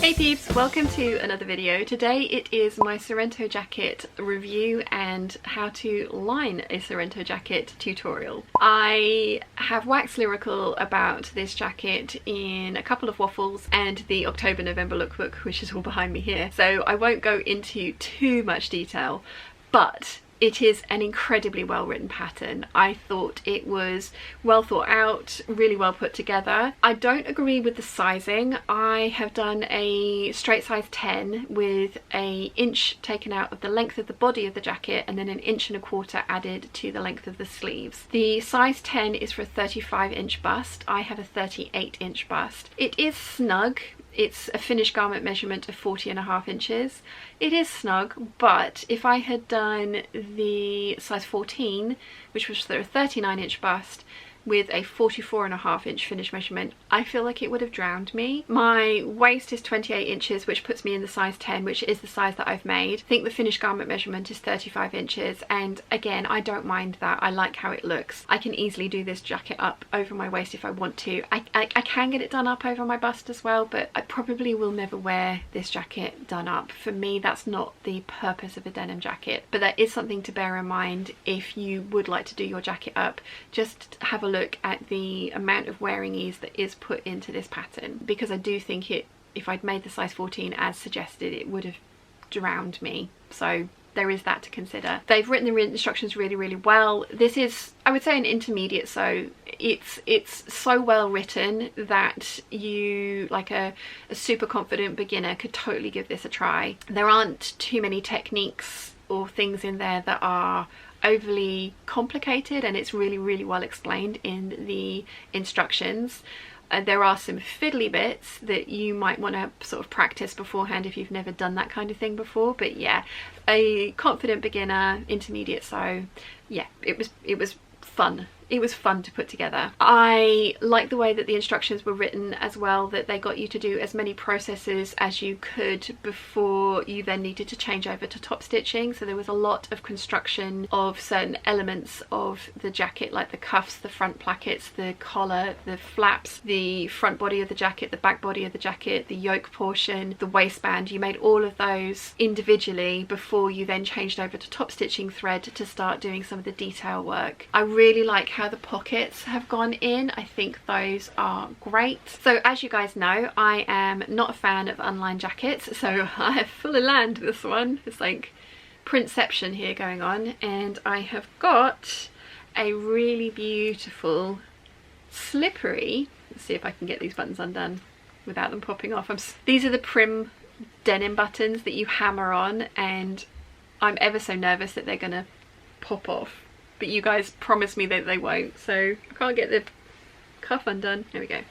Hey peeps, welcome to another video. Today it is my Sorrento jacket review and how to line a Sorrento jacket tutorial. I have waxed lyrical about this jacket in a couple of waffles and the October-November lookbook, which is all behind me here. So I won't go into too much detail, but it is an incredibly well written pattern. I thought it was well thought out, really well put together. I don't agree with the sizing. I have done a straight size 10 with an inch taken out of the length of the body of the jacket and then an inch and a quarter added to the length of the sleeves. The size 10 is for a 35-inch bust. I have a 38-inch bust. It is snug. It's a finished garment measurement of 40.5 inches. It is snug, but if I had done the size 14, which was for a 39-inch bust, with a 44.5-inch finish measurement, I feel like it would have drowned me. My waist is 28 inches, which puts me in the size 10, which is the size that I've made. I think the finished garment measurement is 35 inches, and again, I don't mind that. I like how it looks. I can easily do this jacket up over my waist if I want to. I can get it done up over my bust as well, but I probably will never wear this jacket done up. For me, that's not the purpose of a denim jacket, but that is something to bear in mind if you would like to do your jacket up. Just have a look at the amount of wearing ease that is put into this pattern, because I do think if I'd made the size 14 as suggested, it would have drowned me. So there is that to consider. They've written the instructions really well. This is, I would say, an intermediate, so it's so well written that you, like a super confident beginner, could totally give this a try. There aren't too many techniques or things in there that are overly complicated, and it's really well explained in the instructions. There are some fiddly bits that you might want to sort of practice beforehand if you've never done that kind of thing before, but yeah, a confident beginner, intermediate, so yeah, it was fun. It was fun to put together. I like the way that the instructions were written as well, that they got you to do as many processes as you could before you then needed to change over to top stitching. So there was a lot of construction of certain elements of the jacket, like the cuffs, the front plackets, the collar, the flaps, the front body of the jacket, the back body of the jacket, the yoke portion, the waistband. You made all of those individually before you then changed over to top stitching thread to start doing some of the detail work. I really like how the pockets have gone in. I think those are great. So as you guys know, I am not a fan of unlined jackets, so I have fully lined this one. It's like printception here going on, and I have got a really beautiful slippery, let's see if I can get these buttons undone without them popping off. These are the prim denim buttons that you hammer on, and I'm ever so nervous that they're gonna pop off. But you guys promised me that they won't, so I can't get the cuff undone. There we go.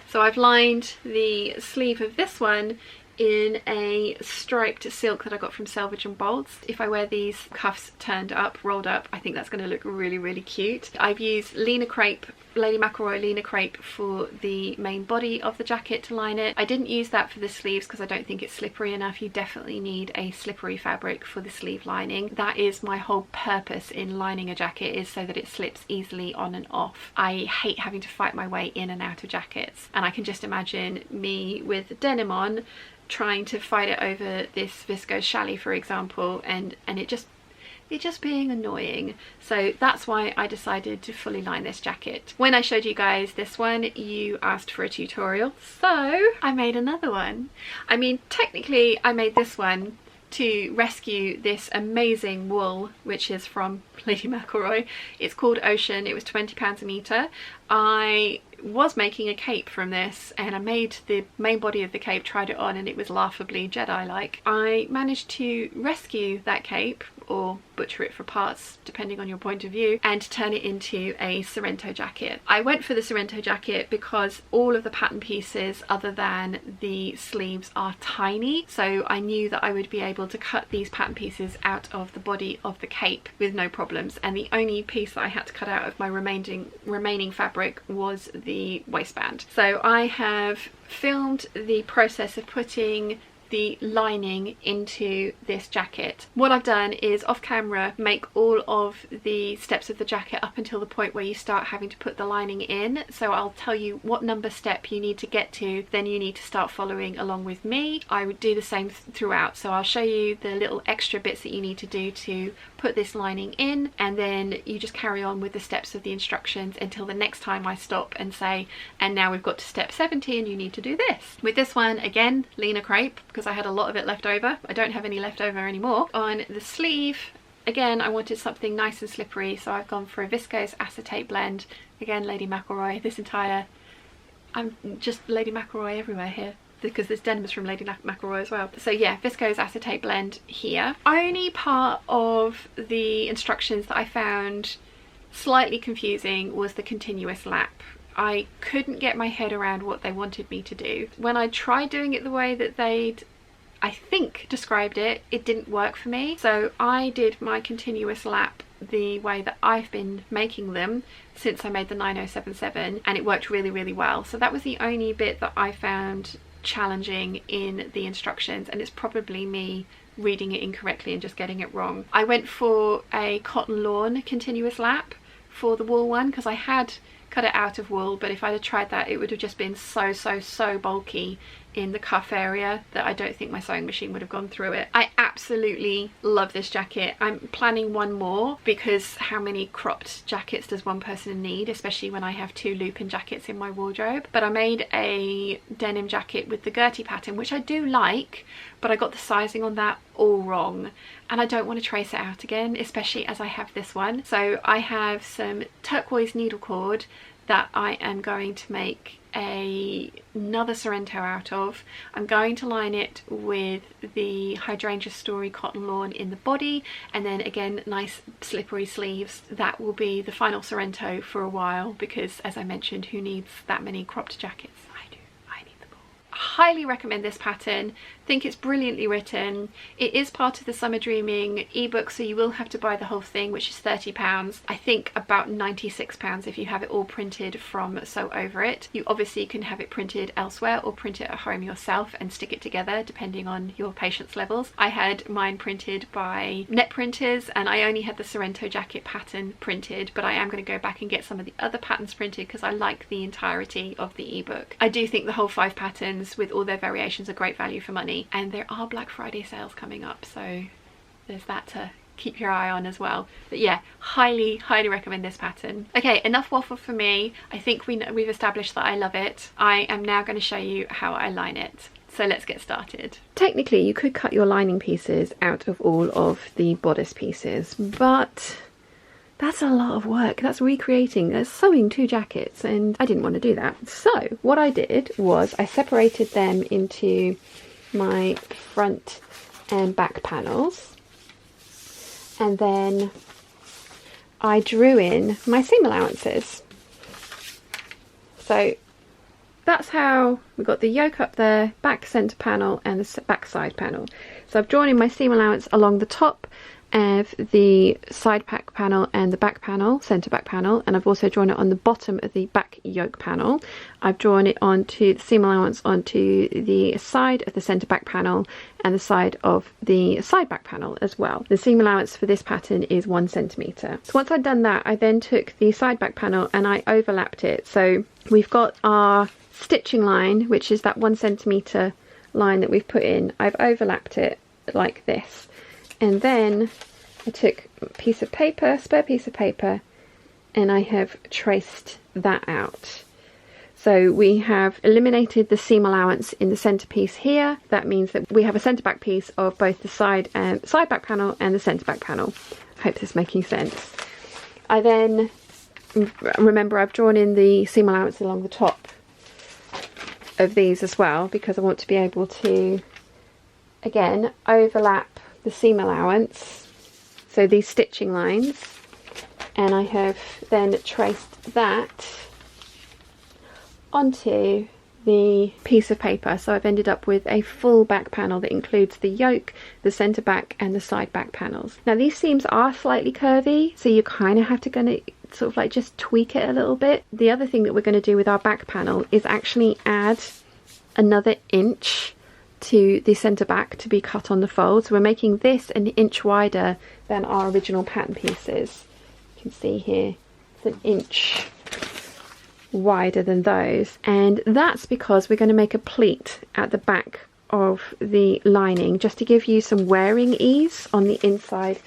So I've lined the sleeve of this one in a striped silk that I got from Selvage and Bolts. If I wear these cuffs turned up, rolled up, I think that's going to look really cute. I've used Lena Crepe, Lady McElroy Lena Crepe, for the main body of the jacket to line it. I didn't use that for the sleeves because I don't think it's slippery enough. You definitely need a slippery fabric for the sleeve lining. That is my whole purpose in lining a jacket, is so that it slips easily on and off. I hate having to fight my way in and out of jackets, and I can just imagine me with denim on trying to fight it over this viscose challis, for example, and it just being annoying. So that's why I decided to fully line this jacket. When I showed you guys this one, you asked for a tutorial, so I made another one. I mean, technically I made this one to rescue this amazing wool, which is from Lady McElroy. It's called Ocean. It was £20 a metre. I was making a cape from this, and I made the main body of the cape, tried it on, and it was laughably Jedi-like. I managed to rescue that cape, or butcher it for parts depending on your point of view, and turn it into a Sorrento jacket. I went for the Sorrento jacket because all of the pattern pieces other than the sleeves are tiny, so I knew that I would be able to cut these pattern pieces out of the body of the cape with no problems, and the only piece that I had to cut out of my remaining fabric was the waistband. So I have filmed the process of putting the lining into this jacket. What I've done is off camera make all of the steps of the jacket up until the point where you start having to put the lining in. So I'll tell you what number step you need to get to, then you need to start following along with me. I would do the same throughout, so I'll show you the little extra bits that you need to do to put this lining in, and then you just carry on with the steps of the instructions until the next time I stop and say, and now we've got to step 70 and you need to do this. With this one, again, Lena crepe, because I had a lot of it left over. I don't have any left over anymore. On the sleeve, again, I wanted something nice and slippery, so I've gone for a viscose acetate blend. Again, Lady McElroy. This entire, I'm just Lady McElroy everywhere here, because this denim is from Lady McElroy as well. So yeah, viscose acetate blend here. Only part of the instructions that I found slightly confusing was the continuous lap. I couldn't get my head around what they wanted me to do. When I tried doing it the way that they'd, I think, described it, it didn't work for me. So I did my continuous lap the way that I've been making them since I made the 9077, and it worked really, really well. So that was the only bit that I found challenging in the instructions, and it's probably me reading it incorrectly and just getting it wrong. I went for a cotton lawn continuous lap for the wool one because I had cut it out of wool, but if I'd have tried that, it would have just been so bulky in the cuff area that I don't think my sewing machine would have gone through it. I absolutely love this jacket. I'm planning one more because how many cropped jackets does one person need, especially when I have 2 loop-in jackets in my wardrobe. But I made a denim jacket with the Gertie pattern, which I do like, but I got the sizing on that all wrong, and I don't want to trace it out again, especially as I have this one. So I have some turquoise needlecord that I am going to make another Sorrento out of. I'm going to line it with the Hydrangea Story cotton lawn in the body, and then again nice slippery sleeves. That will be the final Sorrento for a while, because as I mentioned, who needs that many cropped jackets? I do. I need them all. Highly recommend this pattern. Think it's brilliantly written. It is part of the Summer Dreaming ebook, so you will have to buy the whole thing, which is £30. I think about £96 if you have it all printed from Sew Over It. You obviously can have it printed elsewhere or print it at home yourself and stick it together depending on your patience levels. I had mine printed by net printers, and I only had the Sorrento jacket pattern printed, but I am going to go back and get some of the other patterns printed because I like the entirety of the ebook. I do think the whole 5 patterns with all their variations are great value for money. And there are Black Friday sales coming up, so there's that to keep your eye on as well. But yeah, highly recommend this pattern. Okay, enough waffle for me. I think we've established that I love it. I am now going to show you how I line it. So let's get started. Technically, you could cut your lining pieces out of all of the bodice pieces, but that's a lot of work. That's recreating, that's sewing 2 jackets, and I didn't want to do that. So what I did was I separated them into my front and back panels, and then I drew in my seam allowances. So that's how we got the yoke up there, back centre panel and the back side panel. So I've drawn in my seam allowance along the top of the side back panel and the back panel, centre back panel, and I've also drawn it on the bottom of the back yoke panel. I've drawn it onto the seam allowance onto the side of the centre back panel and the side of the side back panel as well. The seam allowance for this pattern is 1 centimetre. So once I'd done that, I then took the side back panel and I overlapped it. So we've got our stitching line, which is that 1 centimetre line that we've put in. I've overlapped it like this. And then I took a piece of paper, spare piece of paper, and I have traced that out. So we have eliminated the seam allowance in the centre piece here. That means that we have a centre back piece of both the side back panel and the centre back panel. I hope this is making sense. I then, remember, I've drawn in the seam allowance along the top of these as well, because I want to be able to, again, overlap the seam allowance, so these stitching lines, and I have then traced that onto the piece of paper. So I've ended up with a full back panel that includes the yoke, the centre back and the side back panels. Now these seams are slightly curvy, so you kind of have to sort of like just tweak it a little bit. The other thing that we're going to do with our back panel is actually add another inch to the centre back to be cut on the fold. So we're making this an inch wider than our original pattern pieces. You can see here it's an inch wider than those, and that's because we're going to make a pleat at the back of the lining just to give you some wearing ease on the inside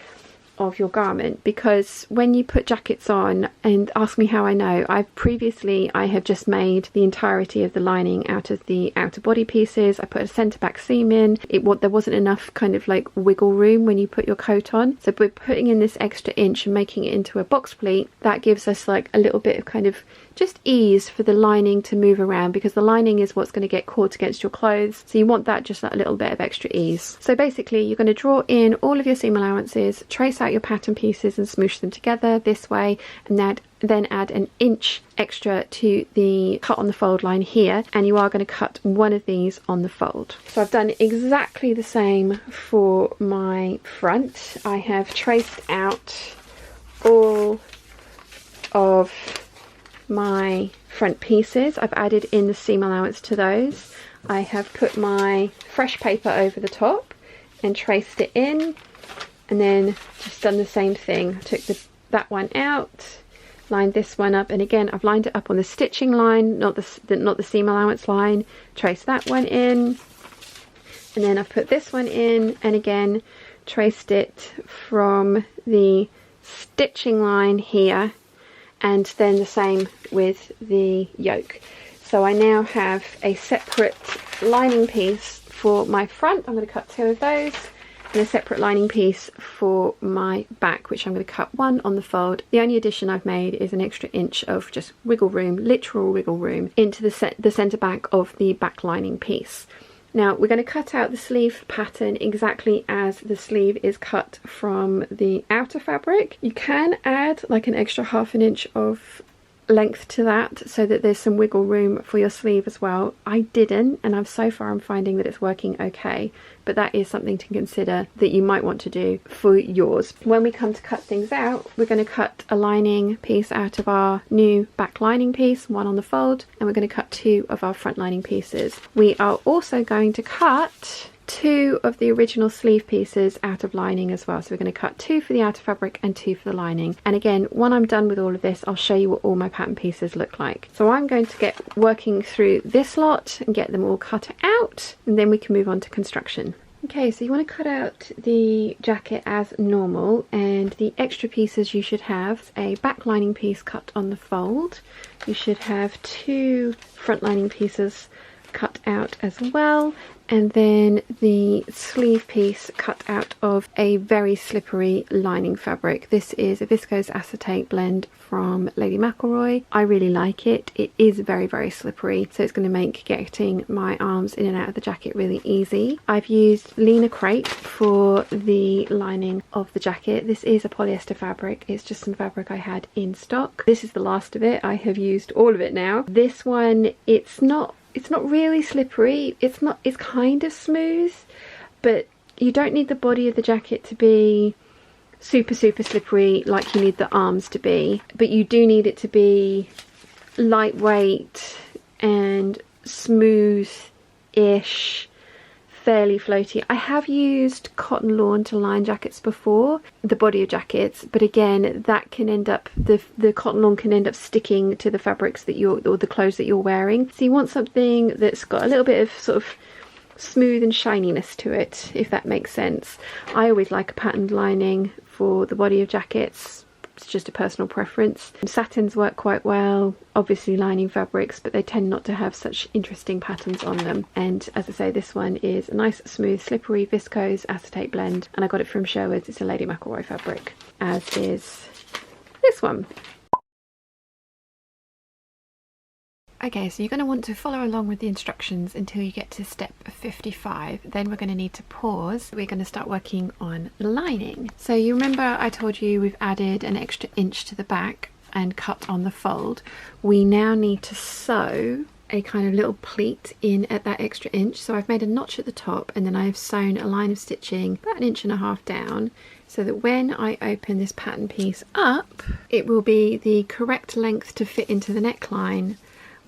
of your garment, because when you put jackets on, and ask me how I know, I have just made the entirety of the lining out of the outer body pieces. I put a centre back seam in. There wasn't enough kind of like wiggle room when you put your coat on, so we're putting in this extra inch and making it into a box pleat. That gives us like a little bit of kind of just ease for the lining to move around, because the lining is what's going to get caught against your clothes, so you want that, just that little bit of extra ease. So basically you're going to draw in all of your seam allowances, trace out your pattern pieces and smoosh them together this way, and then add an inch extra to the cut on the fold line here, and you are going to cut one of these on the fold. So I've done exactly the same for my front. I have traced out all of my front pieces. I've added in the seam allowance to those. I have put my fresh paper over the top and traced it in, and then just done the same thing. I took that one out, lined this one up, and again I've lined it up on the stitching line, not the seam allowance line. Traced that one in, and then I've put this one in, and again traced it from the stitching line here, and then the same with the yoke. So I now have a separate lining piece for my front. I'm going to cut two of those, and a separate lining piece for my back, which I'm going to cut one on the fold. The only addition I've made is an extra inch of just wiggle room, literal wiggle room, into the centre back of the back lining piece. Now we're going to cut out the sleeve pattern exactly as the sleeve is cut from the outer fabric. You can add like an extra ½ inch of length to that so that there's some wiggle room for your sleeve as well. I didn't, and I'm finding that it's working okay, but that is something to consider that you might want to do for yours. When we come to cut things out, we're going to cut a lining piece out of our new back lining piece, one on the fold, and we're going to cut two of our front lining pieces. We are also going to cut two of the original sleeve pieces out of lining as well. So we're going to cut two for the outer fabric and two for the lining. And again, when I'm done with all of this, I'll show you what all my pattern pieces look like. So I'm going to get working through this lot and get them all cut out, and then we can move on to construction. Okay, so you want to cut out the jacket as normal, and the extra pieces you should have a back lining piece cut on the fold. You should have two front lining pieces cut out as well, and then the sleeve piece cut out of a very slippery lining fabric. This is a viscose acetate blend from Lady McElroy. I really like it. It is very, very slippery, so it's going to make getting my arms in and out of the jacket really easy. I've used Lena crepe for the lining of the jacket. This is a polyester fabric. It's just some fabric I had in stock. This is the last of it. I have used all of it now. This one, it's not really slippery. It's kind of smooth, but you don't need the body of the jacket to be super slippery like you need the arms to be, but you do need it to be lightweight and smooth-ish, fairly floaty. I have used cotton lawn to line jackets before, the body of jackets, but again that can end up, the cotton lawn can end up sticking to the fabrics that or the clothes that you're wearing. So you want something that's got a little bit of sort of smooth and shininess to it, if that makes sense. I always like a patterned lining for the body of jackets. It's just a personal preference. Satins work quite well, obviously lining fabrics, but they tend not to have such interesting patterns on them. And as I say, this one is a nice smooth slippery viscose acetate blend, and I got it from Sherwood's. It's a Lady McElroy fabric, as is this one. Okay, so you're going to want to follow along with the instructions until you get to step 55. Then we're going to need to pause. We're going to start working on the lining. So you remember I told you we've added an extra inch to the back and cut on the fold. We now need to sew a kind of little pleat in at that extra inch. So I've made a notch at the top, and then I've sewn a line of stitching about 1.5 inches down, so that when I open this pattern piece up, it will be the correct length to fit into the neckline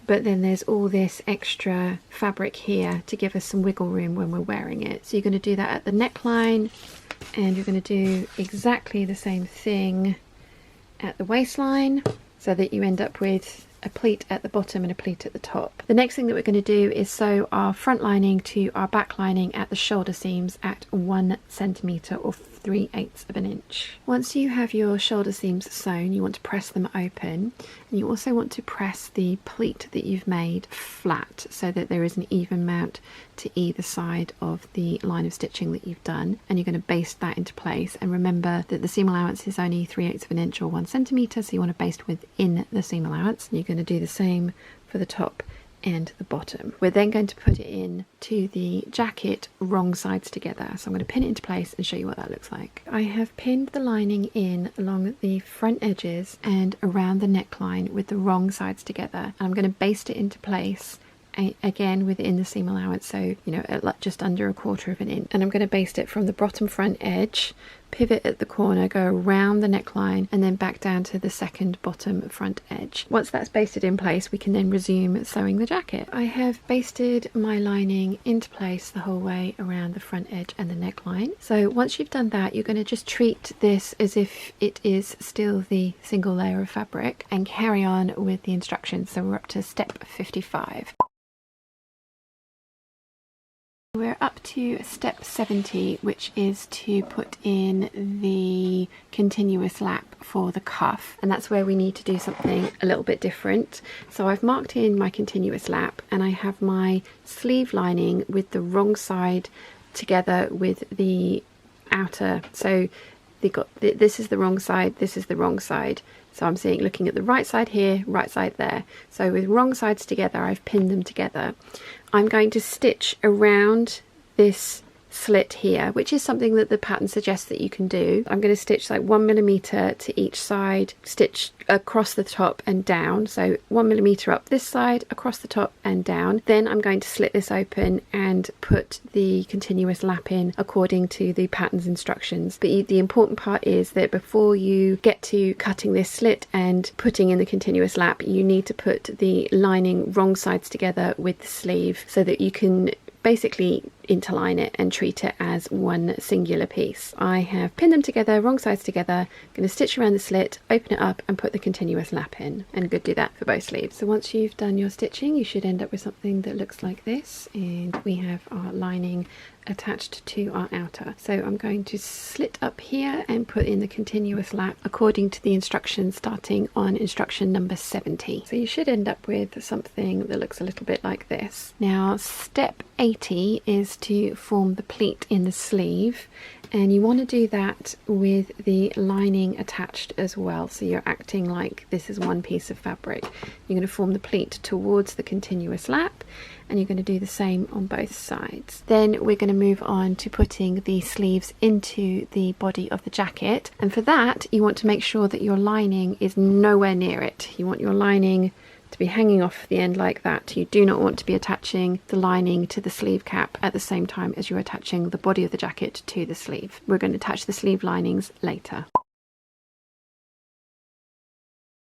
but then there's all this extra fabric here to give us some wiggle room when we're wearing it. So you're going to do that at the neckline, and you're going to do exactly the same thing at the waistline, so that you end up with a pleat at the bottom and a pleat at the top. The next thing that we're going to do is sew our front lining to our back lining at the shoulder seams at 1 centimetre or 3/8 of an inch. Once you have your shoulder seams sewn, you want to press them open, and you also want to press the pleat that you've made flat so that there is an even mount to either side of the line of stitching that you've done, and you're going to baste that into place. And remember that the seam allowance is only 3/8 of an inch or 1 centimetre, so you want to baste within the seam allowance, and you're going to do the same for the top and the bottom. We're then going to put it in to the jacket wrong sides together, so I'm going to pin it into place and show you what that looks like. I have pinned the lining in along the front edges and around the neckline with the wrong sides together, and I'm going to baste it into place again within the seam allowance, so you know, at just under 1/4 of an inch. And I'm going to baste it from the bottom front edge, pivot at the corner, go around the neckline, and then back down to the second bottom front edge. Once that's basted in place, we can then resume sewing the jacket. I have basted my lining into place the whole way around the front edge and the neckline. So once you've done that, you're going to just treat this as if it is still the single layer of fabric and carry on with the instructions. So we're up to step 55. We're up to step 70, which is to put in the continuous lap for the cuff, and that's where we need to do something a little bit different. So I've marked in my continuous lap, and I have my sleeve lining with the wrong side together with the outer. So this is the wrong side, this is the wrong side. So I'm looking at the right side here, right side there. So with wrong sides together, I've pinned them together. I'm going to stitch around this slit here, which is something that the pattern suggests that you can do. I'm going to stitch like 1 millimeter to each side, stitch across the top and down, so 1 millimeter up this side, across the top and down. Then I'm going to slit this open and put the continuous lap in according to the pattern's instructions. But the important part is that before you get to cutting this slit and putting in the continuous lap, you need to put the lining wrong sides together with the sleeve so that you can basically interline it and treat it as one singular piece. I have pinned them together, wrong sides together, going to stitch around the slit, open it up and put the continuous lap in, and good, do that for both sleeves. So once you've done your stitching, you should end up with something that looks like this, and we have our lining attached to our outer. So I'm going to slit up here and put in the continuous lap according to the instructions, starting on instruction number 70. So you should end up with something that looks a little bit like this. Now step 80 is to form the pleat in the sleeve, and you want to do that with the lining attached as well, so you're acting like this is one piece of fabric. You're going to form the pleat towards the continuous lap, and you're going to do the same on both sides. Then we're going to move on to putting the sleeves into the body of the jacket, and for that you want to make sure that your lining is nowhere near it. You want your lining to be hanging off the end like that. You do not want to be attaching the lining to the sleeve cap at the same time as you're attaching the body of the jacket to the sleeve. We're going to attach the sleeve linings later.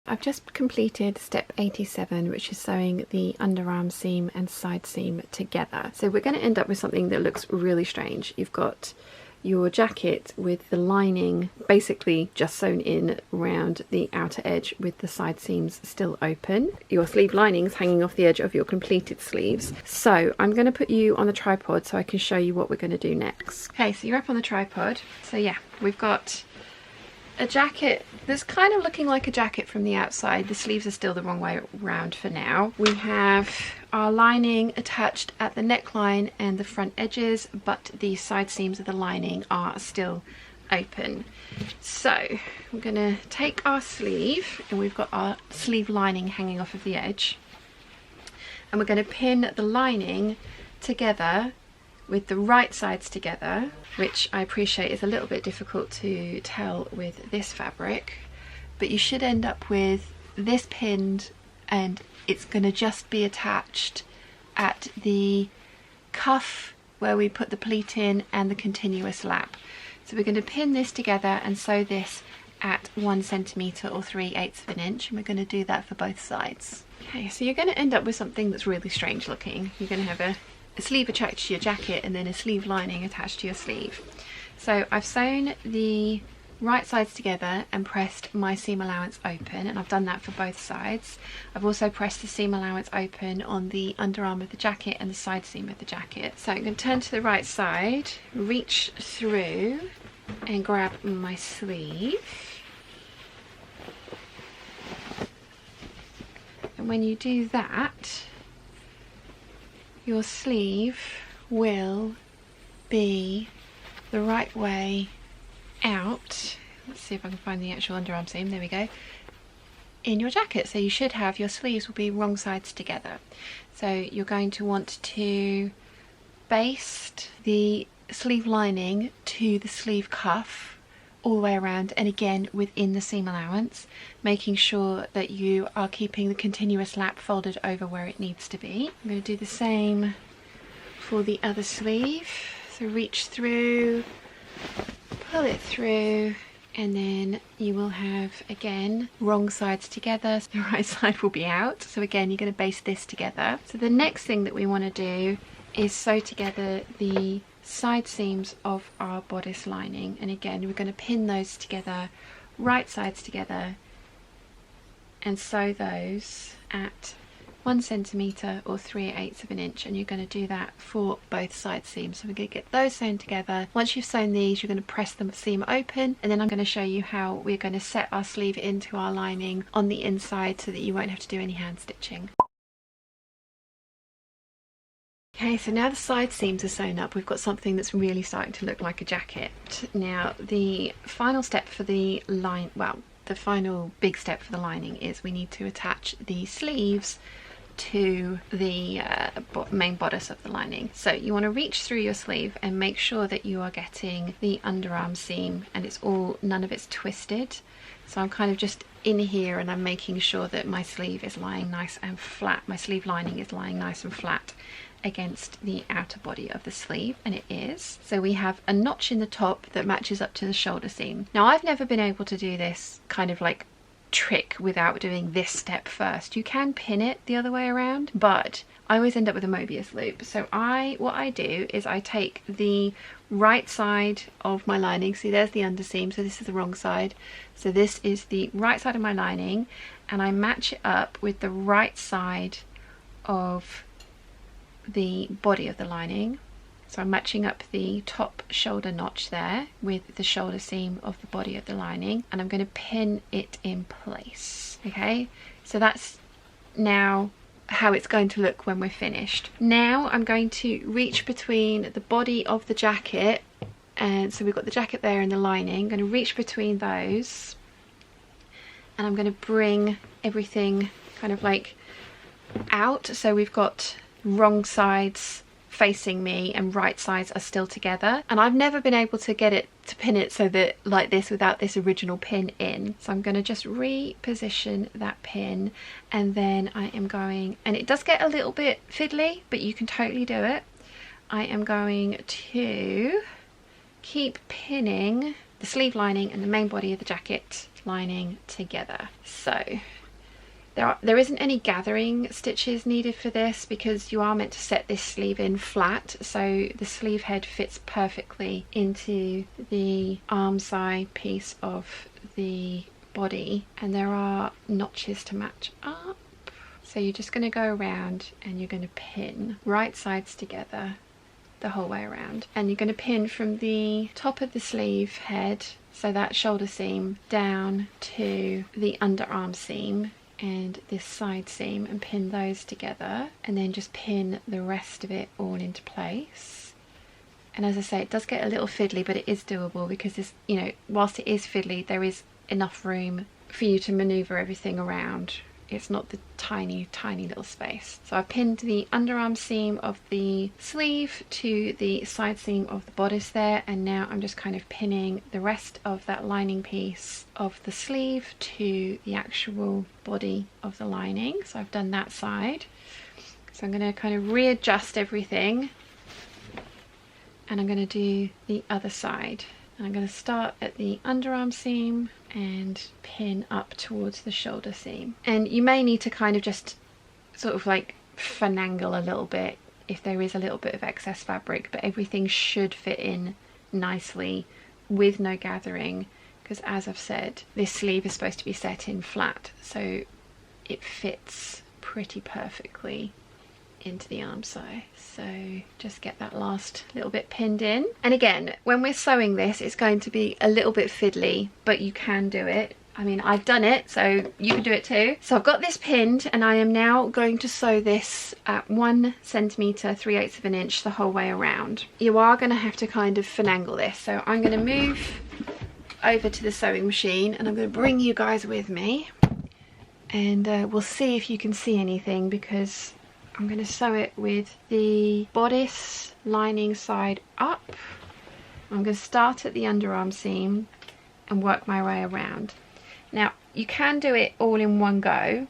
I've just completed step 87, which is sewing the underarm seam and side seam together. So we're going to end up with something that looks really strange. You've got your jacket with the lining basically just sewn in around the outer edge with the side seams still open. Your sleeve linings hanging off the edge of your completed sleeves. So I'm going to put you on the tripod so I can show you what we're going to do next. Okay, so you're up on the tripod. So yeah, we've got a jacket that's kind of looking like a jacket from the outside. The sleeves are still the wrong way around for now. We have our lining attached at the neckline and the front edges, but the side seams of the lining are still open. So we're going to take our sleeve, and we've got our sleeve lining hanging off of the edge, and we're going to pin the lining together with the right sides together, which I appreciate is a little bit difficult to tell with this fabric, but you should end up with this pinned, and it's going to just be attached at the cuff where we put the pleat in and the continuous lap. So we're going to pin this together and sew this at 1 centimetre or 3/8 of an inch, and we're going to do that for both sides. Okay, so you're going to end up with something that's really strange looking. You're going to have a sleeve attached to your jacket and then a sleeve lining attached to your sleeve. So I've sewn the right sides together and pressed my seam allowance open, and I've done that for both sides. I've also pressed the seam allowance open on the underarm of the jacket and the side seam of the jacket. So I'm going to turn to the right side, reach through and grab my sleeve. And when you do that, your sleeve will be the right way out. Let's see if I can find the actual underarm seam. There we go. In your jacket. So you should have, your sleeves will be wrong sides together. So you're going to want to baste the sleeve lining to the sleeve cuff all the way around, and again within the seam allowance, making sure that you are keeping the continuous lap folded over where it needs to be. I'm going to do the same for the other sleeve. So reach through, pull it through, and then you will have, again, wrong sides together. The right side will be out. So again, you're going to baste this together. So the next thing that we want to do is sew together the side seams of our bodice lining. And again, we're going to pin those together, right sides together, and sew those at 1 centimetre or 3/8 of an inch, and you're going to do that for both side seams. So we're going to get those sewn together. Once you've sewn these, you're going to press the seam open, and then I'm going to show you how we're going to set our sleeve into our lining on the inside so that you won't have to do any hand stitching. Okay, so now the side seams are sewn up, we've got something that's really starting to look like a jacket. Now the final step for the line, well, the final big step for the lining is we need to attach the sleeves to the main bodice of the lining. So you want to reach through your sleeve and make sure that you are getting the underarm seam and it's all, none of it's twisted. So I'm kind of just in here and I'm making sure that my sleeve is lying nice and flat. My sleeve lining is lying nice and flat against the outer body of the sleeve, and it is. So we have a notch in the top that matches up to the shoulder seam. Now I've never been able to do this kind of like trick without doing this step first. You can pin it the other way around, but I always end up with a Mobius loop. So what I do is I take the right side of my lining, see there's the underseam, so this is the wrong side, so this is the right side of my lining, and I match it up with the right side of the body of the lining. So I'm matching up the top shoulder notch there with the shoulder seam of the body of the lining, and I'm going to pin it in place. Okay, so that's now how it's going to look when we're finished. Now I'm going to reach between the body of the jacket, and so we've got the jacket there and the lining. I'm going to reach between those, and I'm going to bring everything kind of like out, so we've got wrong sides facing me and right sides are still together, and I've never been able to get it to pin it so that like this without this original pin in. So I'm going to just reposition that pin, and then I am going, and it does get a little bit fiddly but you can totally do it, I am going to keep pinning the sleeve lining and the main body of the jacket lining together. So there isn't any gathering stitches needed for this because you are meant to set this sleeve in flat, so the sleeve head fits perfectly into the arm side piece of the body, and there are notches to match up. So you're just going to go around and you're going to pin right sides together the whole way around, and you're going to pin from the top of the sleeve head, so that shoulder seam, down to the underarm seam and this side seam, and pin those together, and then just pin the rest of it all into place. And as I say, it does get a little fiddly, but it is doable because this, you know, whilst it is fiddly, there is enough room for you to maneuver everything around. It's not the tiny little space. So I pinned the underarm seam of the sleeve to the side seam of the bodice there, and now I'm just kind of pinning the rest of that lining piece of the sleeve to the actual body of the lining. So I've done that side. So I'm going to kind of readjust everything, and I'm going to do the other side. And I'm going to start at the underarm seam and pin up towards the shoulder seam. And you may need to kind of just sort of like finagle a little bit if there is a little bit of excess fabric, but everything should fit in nicely with no gathering, because as I've said, this sleeve is supposed to be set in flat, so it fits pretty perfectly into the arm side. So just get that last little bit pinned in. And again, when we're sewing this, it's going to be a little bit fiddly, but you can do it. I mean, I've done it, so you can do it too. So I've got this pinned, and I am now going to sew this at 1 centimetre 3/8 of an inch the whole way around. You are going to have to kind of finagle this, so I'm going to move over to the sewing machine and I'm going to bring you guys with me, and we'll see if you can see anything, because I'm going to sew it with the bodice lining side up. I'm going to start at the underarm seam and work my way around. Now, you can do it all in one go,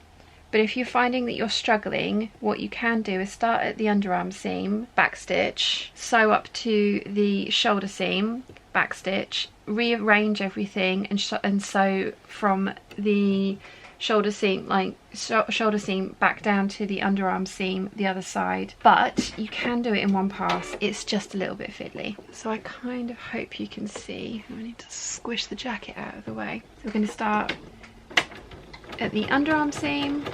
but if you're finding that you're struggling, what you can do is start at the underarm seam, backstitch, sew up to the shoulder seam, backstitch, rearrange everything, and sew from the shoulder seam, like shoulder seam back down to the underarm seam the other side. But you can do it in one pass, it's just a little bit fiddly. So I kind of hope you can see. I need to squish the jacket out of the way. So we're going to start at the underarm seam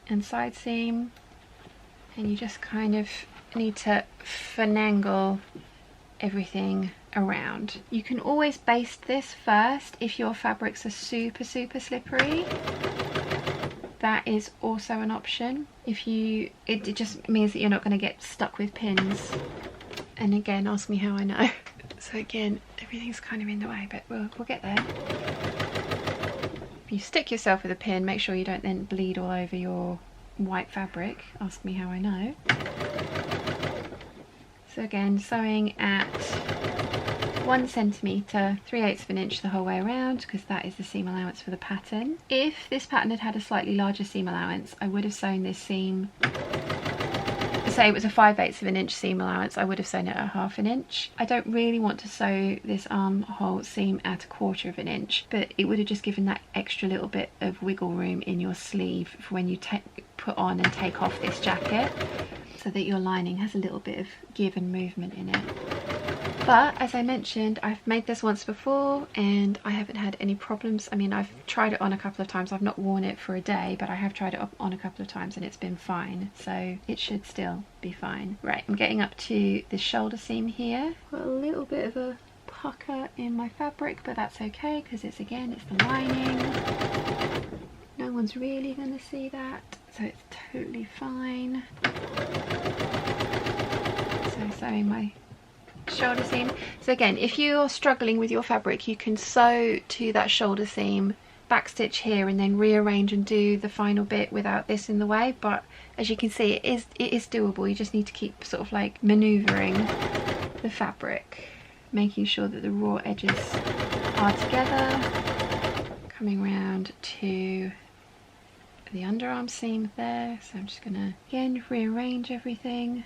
and side seam, and you just kind of need to finagle everything around. You can always baste this first if your fabrics are super slippery. That is also an option. If you, it just means that you're not going to get stuck with pins. And again, ask me how I know. So again, everything's kind of in the way, but we'll get there. If you stick yourself with a pin, make sure you don't then bleed all over your white fabric. Ask me how I know. So again, sewing at 1 centimetre 3/8 of an inch the whole way around, because that is the seam allowance for the pattern. If this pattern had had a slightly larger seam allowance, I would have sewn this seam, say it was a 5/8 of an inch seam allowance, I would have sewn it at 1/2 inch. I don't really want to sew this armhole seam at 1/4 of an inch, but it would have just given that extra little bit of wiggle room in your sleeve for when you put on and take off this jacket, so that your lining has a little bit of give and movement in it. But as I mentioned, I've made this once before and I haven't had any problems. I mean, I've tried it on a couple of times. I've not worn it for a day, but I have tried it on a couple of times and it's been fine. So it should still be fine. Right, I'm getting up to the shoulder seam here. Got a little bit of a pucker in my fabric, but that's okay because it's the lining. No one's really going to see that, so it's totally fine. So sewing my shoulder seam. So again, if you're struggling with your fabric, you can sew to that shoulder seam, backstitch here, and then rearrange and do the final bit without this in the way. But as you can see, it is doable. You just need to keep sort of like maneuvering the fabric, making sure that the raw edges are together. Coming round to the underarm seam there, so I'm just gonna again rearrange everything.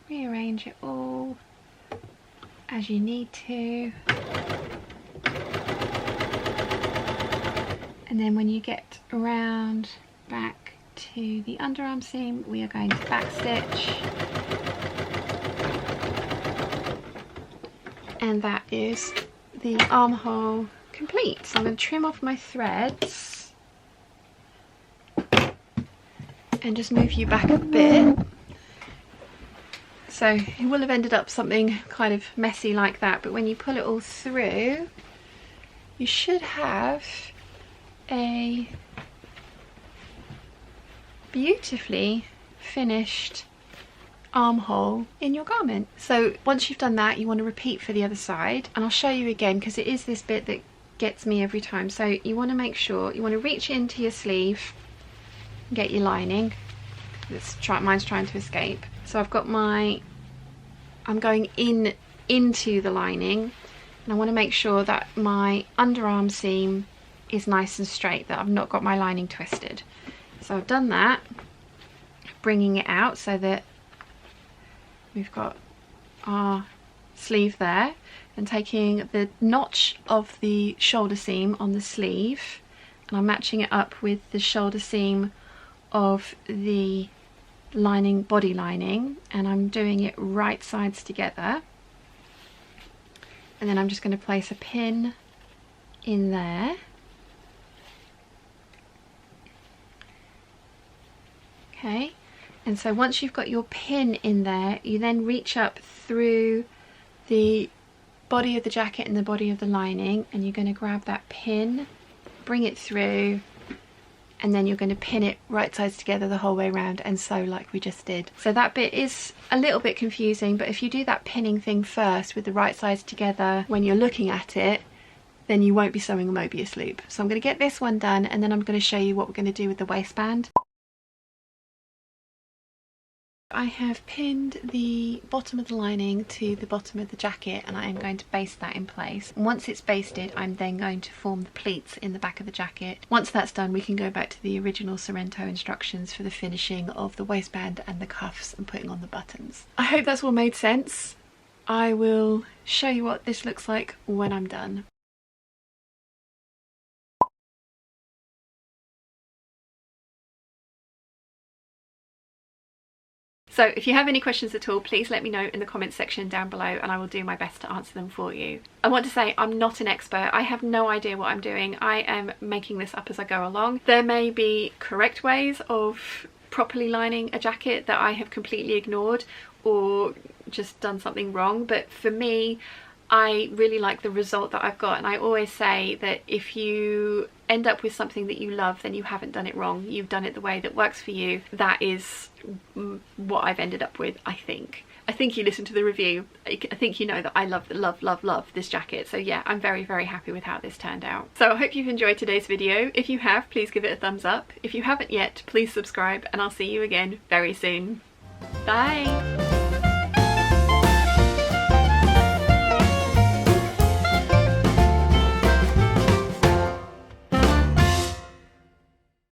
Rearrange it all as you need to, and then when you get around back to the underarm seam, we are going to backstitch. And that is the armhole complete. So I'm going to trim off my threads and just move you back a bit. So it will have ended up something kind of messy like that, but when you pull it all through, you should have a beautifully finished armhole in your garment. So once you've done that, you want to repeat for the other side, and I'll show you again because it is this bit that gets me every time. So you want to make sure you want to reach into your sleeve and get your lining. Mine's trying to escape. So I've got I'm going into the lining, and I want to make sure that my underarm seam is nice and straight, that I've not got my lining twisted. So I've done that, bringing it out so that we've got our sleeve there. and taking the notch of the shoulder seam on the sleeve, and I'm matching it up with the shoulder seam of the lining, body lining, and I'm doing it right sides together. And then I'm just going to place a pin in there. Okay, and so once you've got your pin in there, you then reach up through the body of the jacket and the body of the lining, and you're going to grab that pin, bring it through, and then you're going to pin it right sides together the whole way around and sew like we just did. So that bit is a little bit confusing, but if you do that pinning thing first with the right sides together when you're looking at it, then you won't be sewing a Mobius loop. So I'm going to get this one done, and then I'm going to show you what we're going to do with the waistband. I have pinned the bottom of the lining to the bottom of the jacket, and I am going to baste that in place. And once it's basted, I'm then going to form the pleats in the back of the jacket. Once that's done, we can go back to the original Sorrento instructions for the finishing of the waistband and the cuffs and putting on the buttons. I hope that's all made sense. I will show you what this looks like when I'm done. So if you have any questions at all, please let me know in the comments section down below, and I will do my best to answer them for you. I want to say I'm not an expert. I have no idea what I'm doing. I am making this up as I go along. There may be correct ways of properly lining a jacket that I have completely ignored or just done something wrong, but for me, I really like the result that I've got, and I always say that if you end up with something that you love, then you haven't done it wrong. You've done it the way that works for you. That is what I've ended up with, I think. I think you listened to the review. I think you know that I love this jacket. So yeah, I'm very, very happy with how this turned out. So I hope you've enjoyed today's video. If you have, please give it a thumbs up. If you haven't yet, please subscribe, and I'll see you again very soon. Bye!